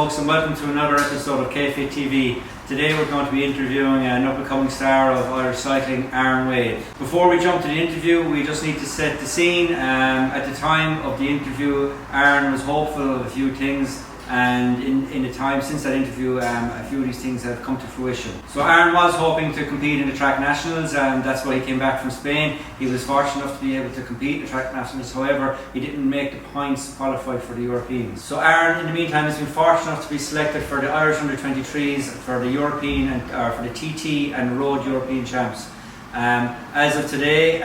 folks, and welcome to another episode of Kfitt TV. Today we're going to be interviewing an up-and-coming star of Irish cycling, Wayde. Before we jump to the interview, we just need to set the scene. At the time of the interview, Aaron was hopeful of a few things, and in the time since that interview, a few of these things have come to fruition. So Aaron was hoping to compete in the track nationals, and that's why he came back from Spain. He was fortunate enough to be able to compete in the track nationals. However, he didn't make the points qualified for the Europeans. So Aaron, in the meantime, has been fortunate enough to be selected for the Irish under-23s for the European and for the TT and Road European Champs. As of today,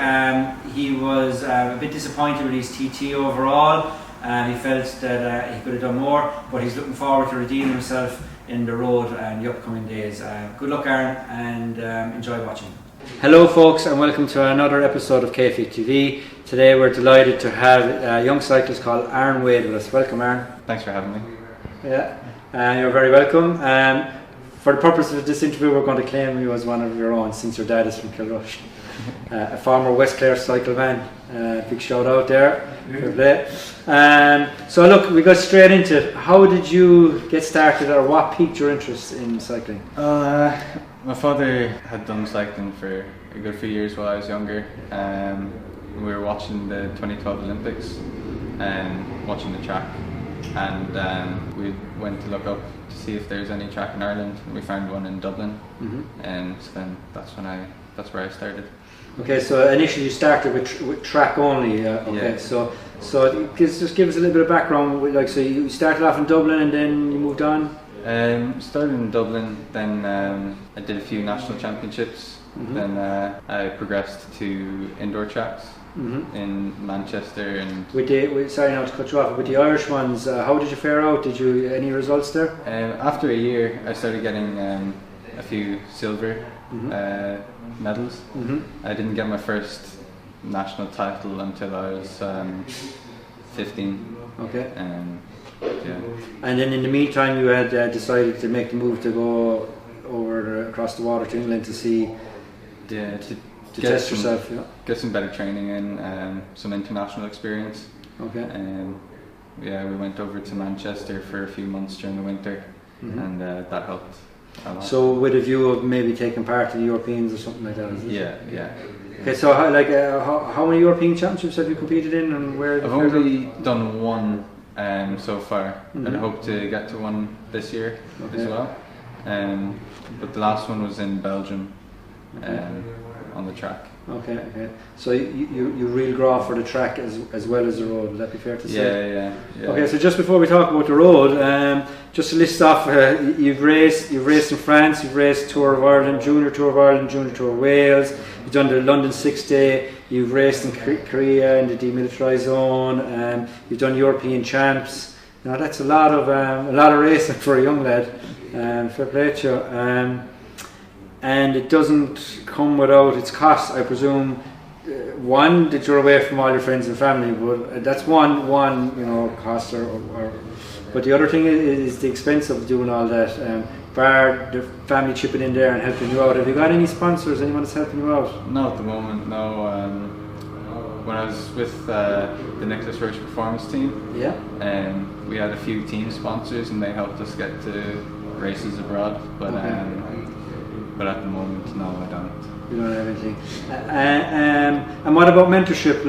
he was a bit disappointed with his TT overall. He felt that he could have done more, but he's looking forward to redeeming himself in the road in the upcoming days. Good luck, Aaron, and enjoy watching. Hello folks, and welcome to another episode of Kfitt TV. Today we're delighted to have a young cyclist called Wayde with us. Welcome, Aaron. Thanks for having me. Yeah, you're very welcome. For the purpose of this interview, we're going to claim you as one of your own, since your dad is from Kilrush. A former West Clare cycleman. Big shout out there. So look, we got straight into it. How did you get started, or what piqued your interest in cycling? My father had done cycling for a good few years while I was younger. We were watching the 2012 Olympics and watching the track, and we went to look up to see if there's any track in Ireland, and we found one in Dublin. And so then that's where I started. Okay, so initially you started with track only. Okay, yeah. So just give us a little bit of background. Like, so you started off in Dublin and then you moved on. Started in Dublin, then I did a few national championships. Then I progressed to indoor tracks in Manchester. And sorry now to cut you off. With the Irish ones, how did you fare out? Did you any results there? After a year, I started getting a few silver medals. I didn't get my first national title until I was 15. Okay. Yeah. And then in the meantime, you had decided to make the move to go across the water to England to see. Yeah. To test yourself. Yeah. Get some better training and some international experience. Okay. Yeah, we went over to Manchester for a few months during the winter, and that helped. So with a view of maybe taking part in the Europeans or something like that, is it? Yeah. Okay, so how many European championships have you competed in, and where? I've only done one so far. I'd hope to get to one this year as well. But the last one was in Belgium on the track. Okay. So you real draw for the track as well as the road. Would that be fair to say? Yeah. Okay, so just before we talk about the road, just to list off, you've raced in France, you've raced Tour of Ireland, Junior Tour of Ireland, Junior Tour of Wales. You've done the London 6 Day. You've raced in Korea in the demilitarised zone. You've done European champs. Now that's a lot of racing for a young lad. Fair play to you. And it doesn't come without its costs, I presume. One, that you're away from all your friends and family, but that's one cost. But the other thing is the expense of doing all that. Bar the family chipping in there and helping you out. Have you got any sponsors? Anyone that's helping you out? No, at the moment, no. When I was with the Nicholas Roche Performance team, we had a few team sponsors and they helped us get to races abroad. But at the moment, no, I don't. You don't have anything. And what about mentorship?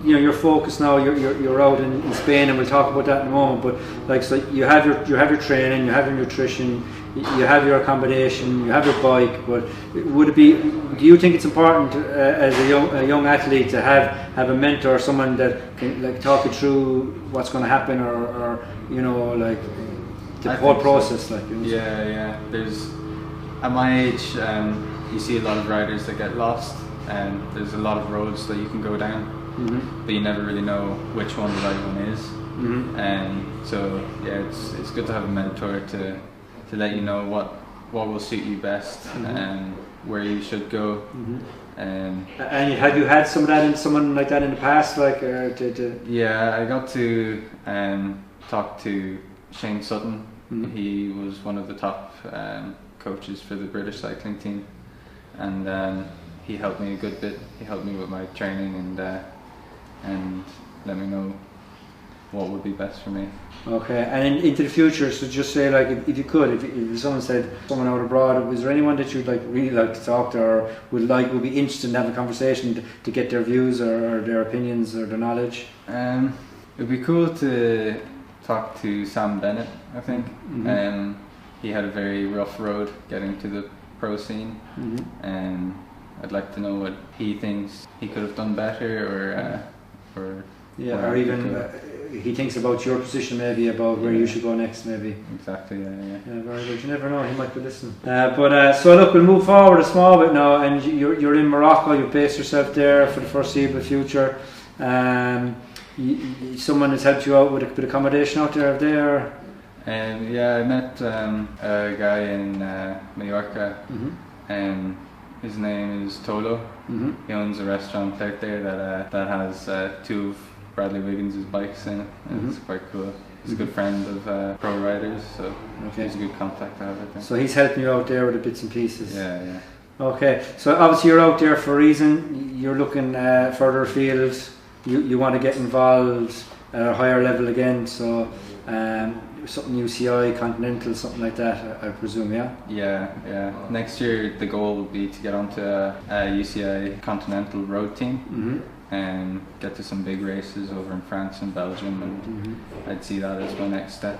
You're focused now. You're out in Spain, and we'll talk about that in a moment. But so you have your training, you have your nutrition, you have your accommodation, you have your bike. But do you think it's important as a young athlete to have a mentor, someone that can talk you through what's going to happen, or the whole process? Yeah. At my age, you see a lot of riders that get lost, and there's a lot of roads that you can go down, but you never really know which one the right one is. And so it's good to have a mentor to let you know what will suit you best and where you should go. And have you had someone like that in the past? Yeah, I got to talk to Shane Sutton. He was one of the top coaches for the British cycling team, and he helped me a good bit. He helped me with my training and let me know what would be best for me. Okay, and into the future, so just say like if you could, if someone said someone out abroad, was there anyone that you'd like really like to talk to, or would be interested in having a conversation to get their views or their opinions or their knowledge? It'd be cool to talk to Sam Bennett, I think. He had a very rough road getting to the pro scene, and I'd like to know what he thinks he could have done better, or even he thinks about your position, maybe about where you should go next, maybe. Exactly. Yeah, very good. You never know, he might be listening. So look, we'll move forward a small bit now, and you're in Morocco. You've based yourself there for the foreseeable future. Someone has helped you out with a bit of accommodation out there. I met a guy in Mallorca, and his name is Tolo. He owns a restaurant out there that has two of Bradley Wiggins' bikes in it, and it's quite cool. He's a good friend of pro riders, so he's a good contact to have, I think. So he's helping you out there with the bits and pieces. Yeah. Okay, so obviously you're out there for a reason. You're looking further afield. You want to get involved at a higher level again, so something UCI, Continental, something like that, I presume, yeah? Yeah. Next year the goal would be to get onto a UCI Continental road team and get to some big races over in France and Belgium, and I'd see that as my next step.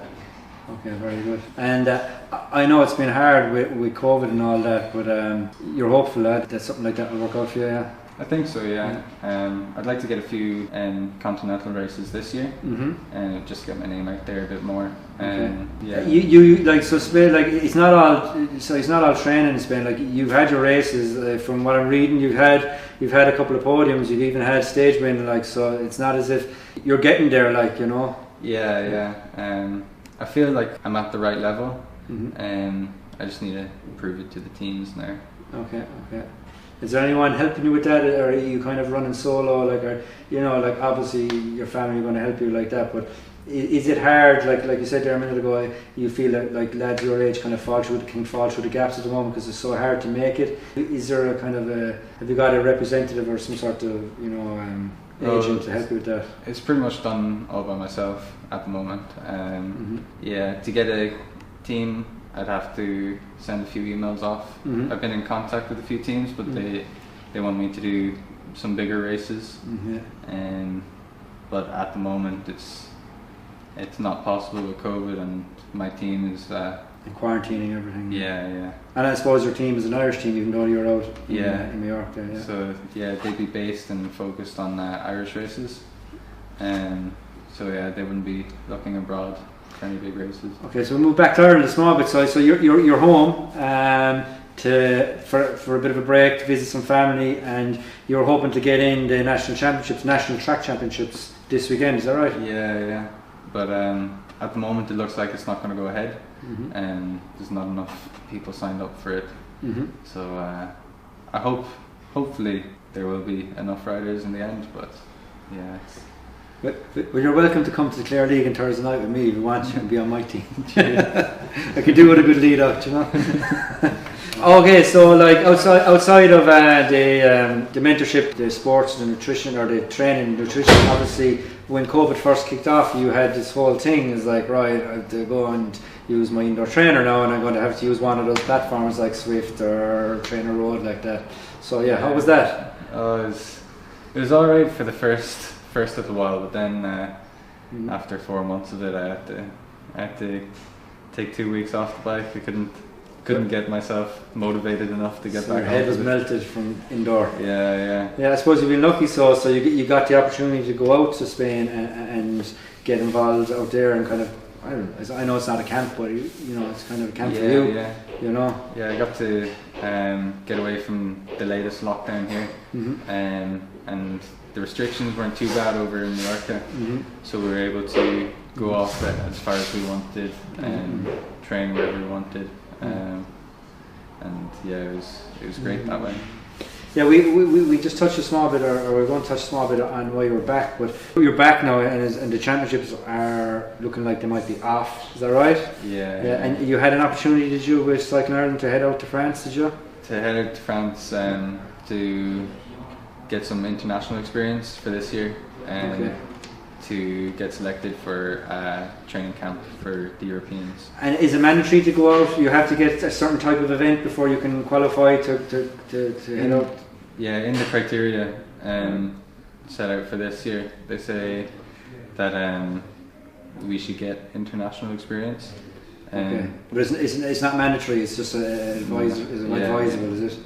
Okay, very good. And I know it's been hard with COVID and all that, but you're hopeful that something like that will work out for you, yeah? I think so, yeah. I'd like to get a few continental races this year, and just get my name out there a bit more. You like, so Spain, like it's not all training in Spain. Like you've had your races. From what I'm reading, you've had a couple of podiums. You've even had stage winning. Like, so it's not as if you're getting there. Like, you know. Yeah. I feel like I'm at the right level, and I just need to prove it to the teams now. Okay. Is there anyone helping you with that, or are you kind of running solo? Like, like obviously your family are going to help you like that, but is it hard? Like you said there a minute ago, you feel that like lads your age kind of fall through the gaps at the moment because it's so hard to make it. Is there a kind of have you got a representative or some sort of agent to help you with that? It's pretty much done all by myself at the moment. To get a team, I'd have to send a few emails off. I've been in contact with a few teams, but they want me to do some bigger races. But at the moment it's not possible with COVID, and my team is and quarantining everything. Yeah. And I suppose your team is an Irish team, even though you're out in Mallorca. Yeah. So they'd be based and focused on Irish races, they wouldn't be looking abroad. Any big races. Okay, so we'll move back to Ireland a small bit. So you're home for a bit of a break to visit some family, and you're hoping to get in the national track championships this weekend. Is that right? Yeah. But at the moment, it looks like it's not going to go ahead, and there's not enough people signed up for it. So hopefully there will be enough riders in the end. But yeah. But you're welcome to come to the Clare League on Thursday night with me if you want. You can be on my team. I could do with a good lead out, you know. Okay, so like outside of the mentorship, the sports, the nutrition, or the training and nutrition, obviously when COVID first kicked off, you had this whole thing. It's like, right, I have to go and use my indoor trainer now, and I'm going to have to use one of those platforms like Swift or Trainer Road like that. So yeah, how was that? It was alright for the first little while, but then after 4 months of it, I had to take 2 weeks off the bike. I couldn't get myself motivated enough to get back. Your head was melted from indoor. Yeah. I suppose you've been lucky, so you got the opportunity to go out to Spain and get involved out there and kind of, I know it's not a camp, but it's kind of a camp for you. Yeah. You know. Yeah, I got to get away from the latest lockdown here, and the restrictions weren't too bad over in Mallorca, so we were able to go off as far as we wanted and train wherever we wanted, and it was great that way. Yeah, we just touched a small bit, or we're going to touch a small bit on why you're back, but you're back now, and the championships are looking like they might be off. Is that right? Yeah. And you had an opportunity, did you, with Cycling Ireland to head out to France? Did you? To head out to France to get some international experience for this year, and to get selected for a training camp for the Europeans. And is it mandatory to go out? You have to get a certain type of event before you can qualify to head out? Yeah, in the criteria set out for this year, they say that we should get international experience. Okay. But it's not mandatory. It's just advisable, is it?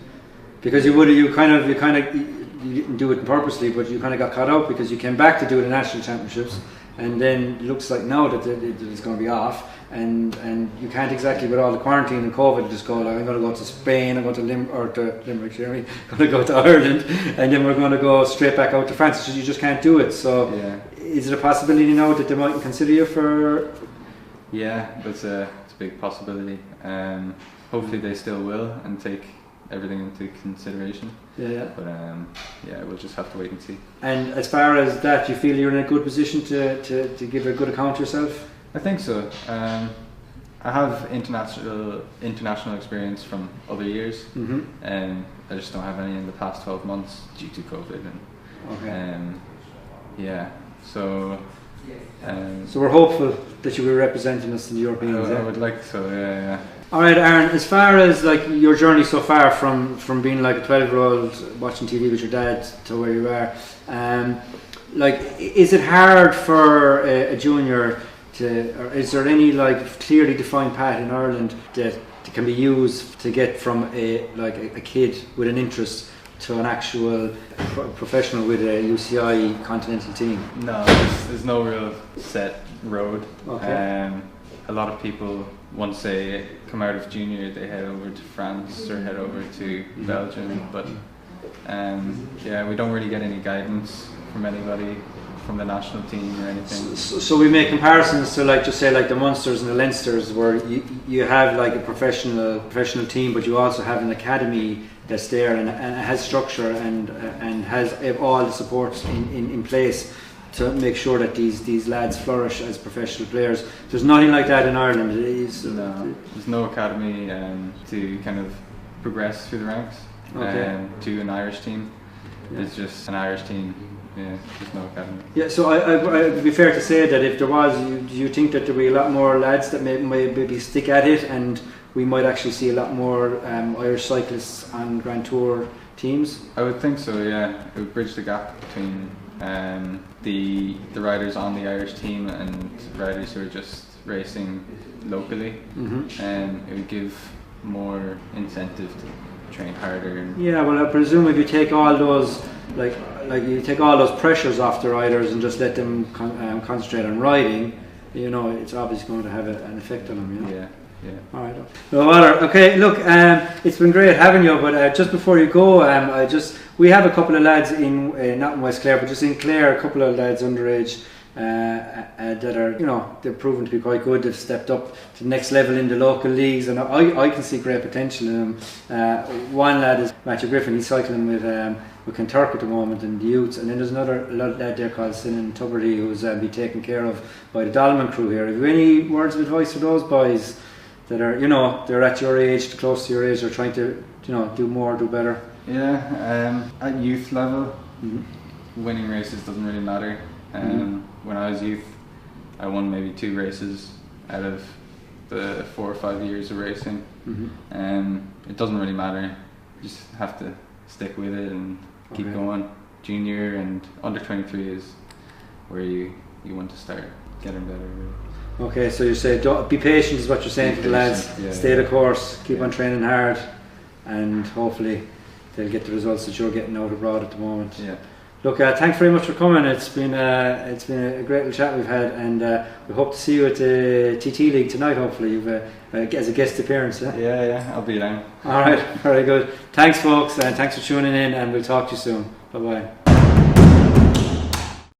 Because you didn't do it purposely, but you kind of got caught out because you came back to do the national championships, and then it looks like now that it's going to be off, and you can't exactly, with all the quarantine and COVID, just go like, I'm going to go to Spain, I'm going to Limerick, going to go to Ireland, and then we're going to go straight back out to France. You just can't do it. So is it a possibility now that they might consider you for? Yeah, it's a big possibility. Hopefully they still will and take everything into consideration. But we'll just have to wait and see. And as far as that, you feel you're in a good position to give a good account of yourself? I think so. I have international experience from other years, and I just don't have any in the past 12 months due to COVID. So we're hopeful that you will be representing us in the Europeans. I would like so. Yeah. All right, Aaron. As far as like your journey so far from being like a 12-year-old watching TV with your dad to where you are, like, is it hard for a junior to, or is there any like clearly defined path in Ireland that can be used to get from a kid with an interest to an actual professional with a UCI continental team? No, there's no real set road. Okay. A lot of people, once they come out of junior, they head over to France or head over to Belgium, but we don't really get any guidance from anybody from the national team or anything. So we make comparisons to like, just say like the Munsters and the Leinsters, where you have like a professional team, but you also have an academy that's there and has structure and has all the supports in place to make sure that these lads flourish as professional players. There's nothing like that in Ireland. No, there's no academy to kind of progress through the ranks to an Irish team. It's just an Irish team. Yeah, there's no academy. Yeah, so I would be fair to say that if there was, do you think that there'd be a lot more lads that maybe stick at it, and we might actually see a lot more Irish cyclists on Grand Tour teams? I would think so. Yeah, it would bridge the gap between the riders on the Irish team and riders who are just racing locally, and it would give more incentive to train harder. Yeah, well, I presume if you take all those like you take all those pressures off the riders and just let them concentrate on riding, you know, it's obviously going to have an effect on them. Yeah. All right. No matter. Okay. Look, it's been great having you. But just before you go, we have a couple of lads in not in West Clare, but just in Clare, a couple of lads underage that are, you know, they're proven to be quite good. They've stepped up to the next level in the local leagues, and I can see great potential in them. One lad is Matthew Griffin. He's cycling with Kenturk at the moment in the youths, and then there's another lad there called Sinan Tuberty who's being taken care of by the Dolman crew here. Have you any words of advice for those boys that are, you know, they're at your age, close to your age, they're trying to, you know, do more, do better? Yeah, at youth level, winning races doesn't really matter. When I was youth, I won maybe 2 races out of the 4 or 5 years of racing. It doesn't really matter. You just have to stick with it and keep going. Junior and under 23 is where you want to start getting better. Really. Okay, so you say be patient is what you're saying to the lads. Stay the course, keep on training hard, and hopefully they'll get the results that you're getting out abroad at the moment. Yeah. Look, thanks very much for coming. It's been a great little chat we've had, and we hope to see you at the TT League tonight. Hopefully, you've as a guest appearance. Yeah, I'll be down. All right, very good. Thanks, folks, and thanks for tuning in, and we'll talk to you soon. Bye bye.